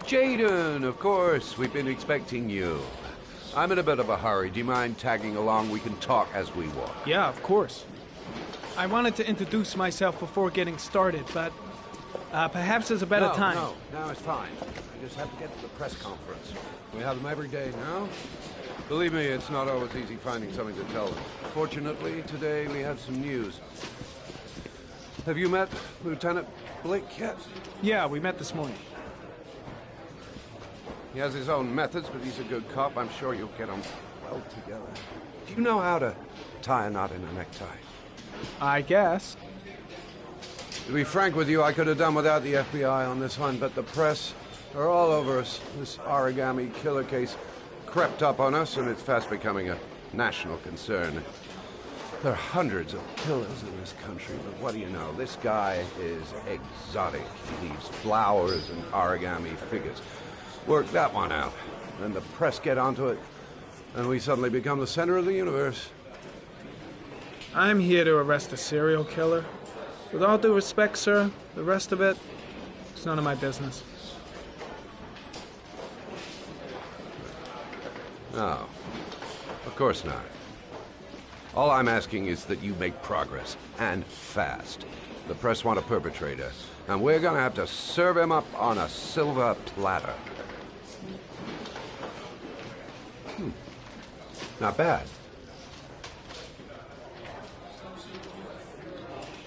Jaden, of course. We've been expecting you. I'm in a bit of a hurry. Do you mind tagging along? We can talk as we walk. Yeah, of course. I wanted to introduce myself before getting started, but perhaps there's a better time. No, it's fine. I just have to get to the press conference. We have them every day now. Believe me, it's not always easy finding something to tell them. Fortunately, today we have some news. Have you met Lieutenant Blake yet? Yeah, we met this morning. He has his own methods, but he's a good cop. I'm sure you'll get on well together. Do you know how to tie a knot in a necktie? I guess. To be frank with you, I could have done without the FBI on this one, but the press are all over us. This origami killer case crept up on us, and it's fast becoming a national concern. There are hundreds of killers in this country, but what do you know? This guy is exotic. He leaves flowers and origami figures. Work that one out. Then the press get onto it, and we suddenly become the center of the universe. I'm here to arrest a serial killer. With all due respect, sir, the rest of it, it's none of my business. No, of course not. All I'm asking is that you make progress, and fast. The press want a perpetrator, and we're gonna have to serve him up on a silver platter. Not bad.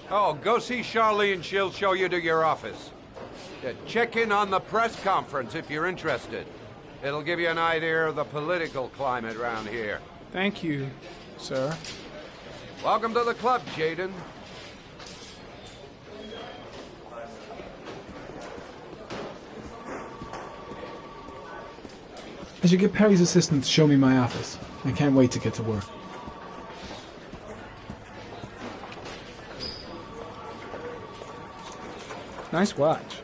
Oh, go see Charlene. She'll show you to your office. Check in on the press conference if you're interested. It'll give you an idea of the political climate around here. Thank you, sir. Welcome to the club, Jaden. I should get Perry's assistant to show me my office. I can't wait to get to work. Nice watch.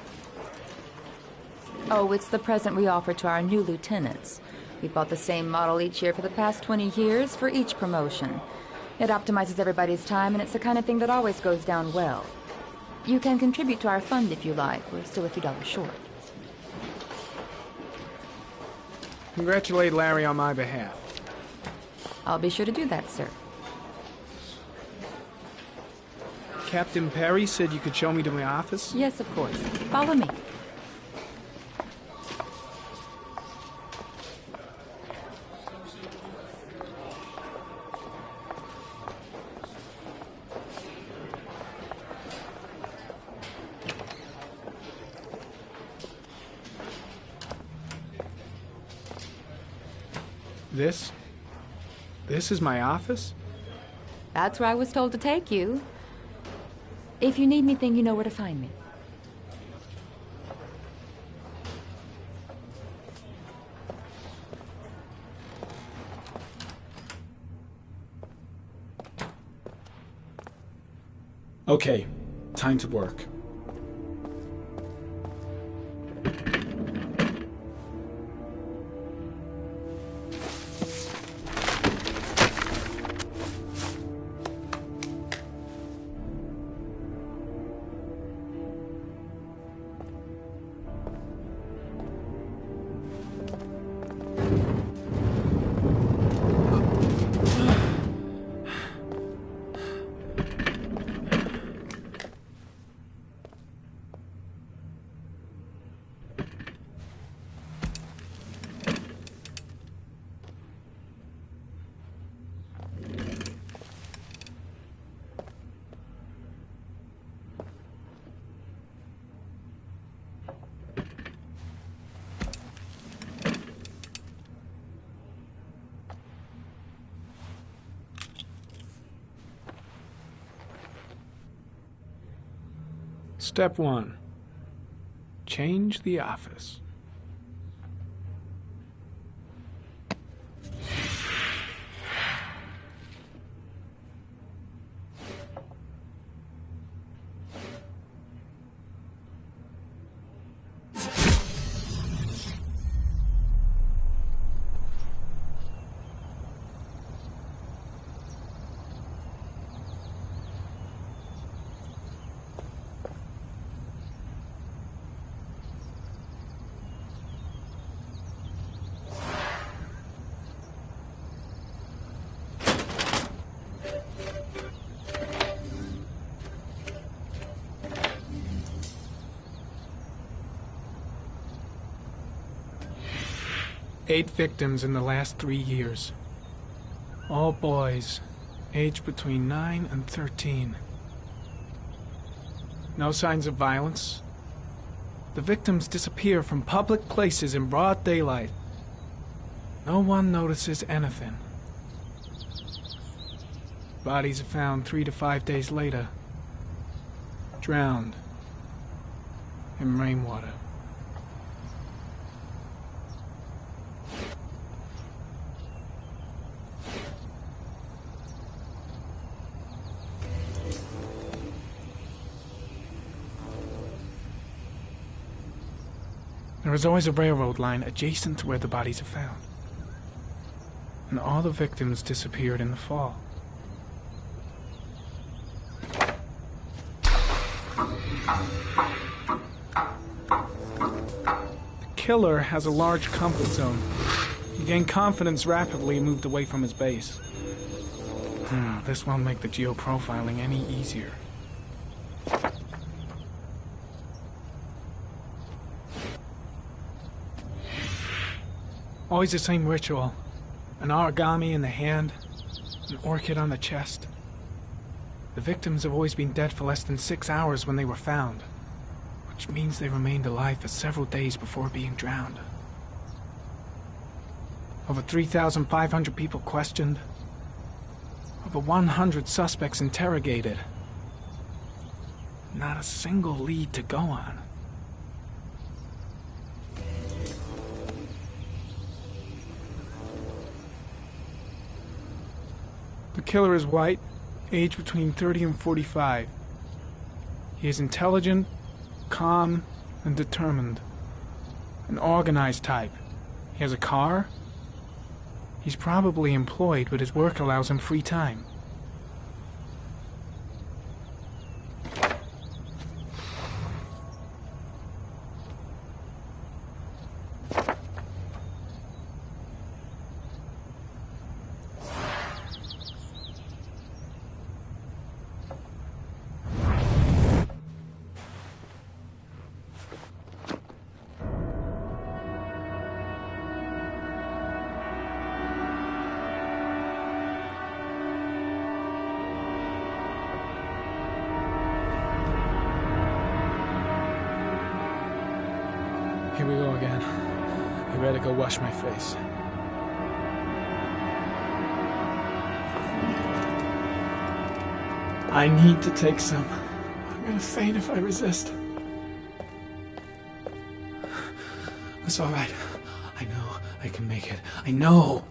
Oh, it's the present we offer to our new lieutenants. We bought the same model each year for the past 20 years for each promotion. It optimizes everybody's time, and it's the kind of thing that always goes down well. You can contribute to our fund if you like. We're still a few dollars short. Congratulate Larry on my behalf. I'll be sure to do that, sir. Captain Perry said you could show me to my office? Yes, of course. Follow me. This is my office? That's where I was told to take you. If you need anything, you know where to find me. Okay, time to work. Step 1. Change the office. Eight victims in the last 3 years. All boys, aged between 9 and 13. No signs of violence. The victims disappear from public places in broad daylight. No one notices anything. Bodies are found 3 to 5 days later, drowned in rainwater. There is always a railroad line adjacent to where the bodies are found. And all the victims disappeared in the fall. The killer has a large comfort zone. He gained confidence rapidly and moved away from his base. This won't make the geoprofiling any easier. Always the same ritual. An origami in the hand, an orchid on the chest. The victims have always been dead for less than 6 hours when they were found, which means they remained alive for several days before being drowned. Over 3,500 people questioned. Over 100 suspects interrogated. Not a single lead to go on. The killer is white, aged between 30 and 45. He is intelligent, calm, and determined. An organized type. He has a car. He's probably employed, but his work allows him free time. Here we go again. I better go wash my face. I need to take some. I'm gonna faint if I resist. It's all right. I know I can make it. I know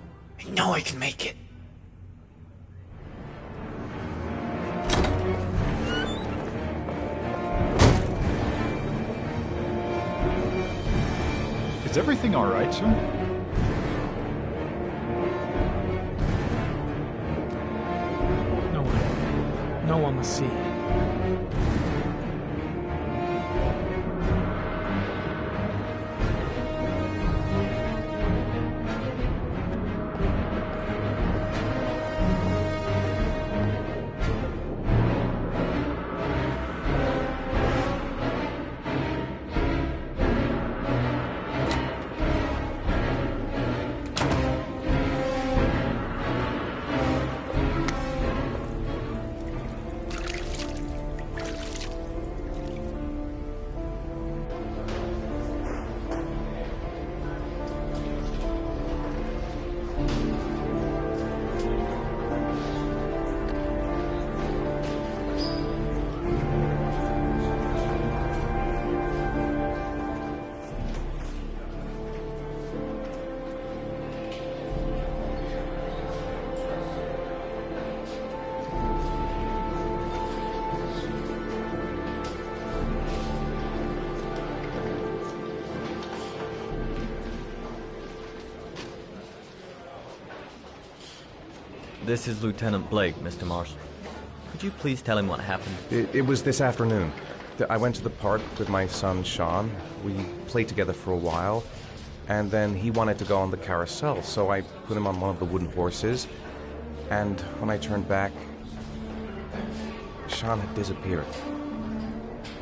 I can make it. Is everything all right, sir? No one must see. This is Lieutenant Blake, Mr. Mars. Could you please tell him what happened? It was this afternoon. I went to the park with my son, Sean. We played together for a while, and then he wanted to go on the carousel, so I put him on one of the wooden horses, and when I turned back, Sean had disappeared.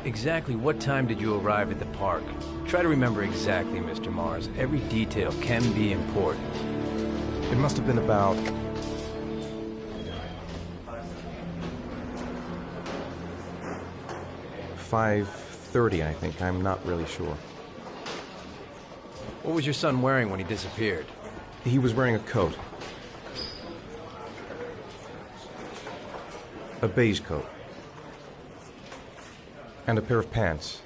Exactly what time did you arrive at the park? Try to remember exactly, Mr. Mars. Every detail can be important. It must have been about 5:30, I think. I'm not really sure. What was your son wearing when he disappeared? He was wearing a coat. A beige coat. And a pair of pants.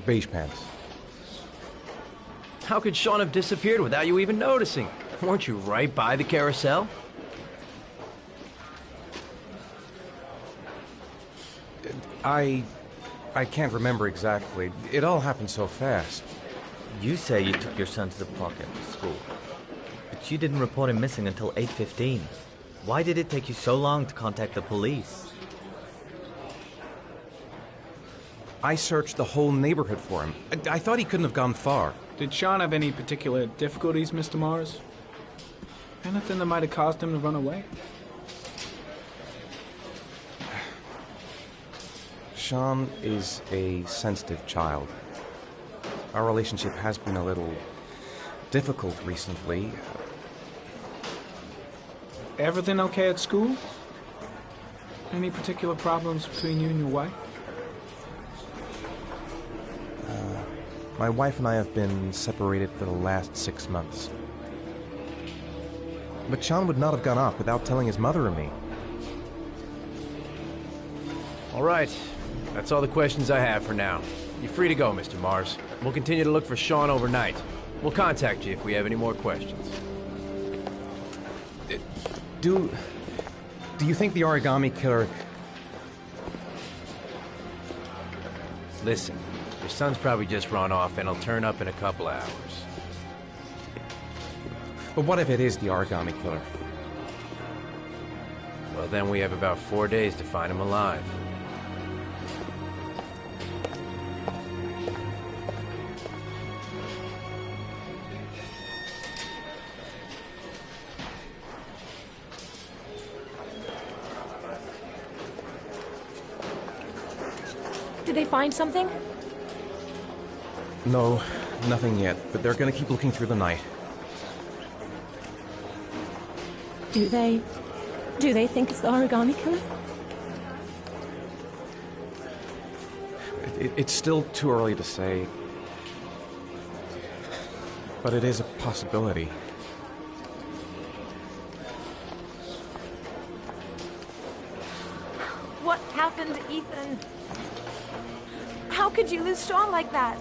Beige pants. How could Sean have disappeared without you even noticing? Weren't you right by the carousel? I can't remember exactly. It all happened so fast. You say you took your son to the park after school, but you didn't report him missing until 8:15. Why did it take you so long to contact the police? I searched the whole neighborhood for him. I thought he couldn't have gone far. Did Sean have any particular difficulties, Mr. Mars? Anything that might have caused him to run away? Sean is a sensitive child. Our relationship has been a little difficult recently. Everything okay at school? Any particular problems between you and your wife? My wife and I have been separated for the last 6 months. But Sean would not have gone off without telling his mother or me. All right. That's all the questions I have for now. You're free to go, Mr. Mars. We'll continue to look for Sean overnight. We'll contact you if we have any more questions. Do you think the origami killer... Listen, your son's probably just run off and he'll turn up in a couple of hours. But what if it is the origami killer? Well, then we have about 4 days to find him alive. Did they find something? No, nothing yet, but they're gonna keep looking through the night. Do they think it's the origami killer? It's still too early to say, but it is a possibility. What happened to Ethan? How could you lose Sean like that?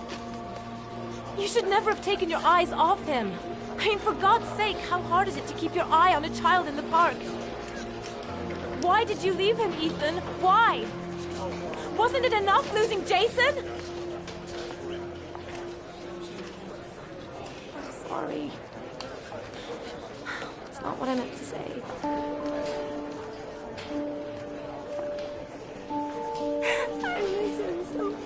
You should never have taken your eyes off him. I mean, for God's sake, how hard is it to keep your eye on a child in the park? Why did you leave him, Ethan? Why? Wasn't it enough losing Jason? I'm sorry. It's not what I meant to say. I miss him so much.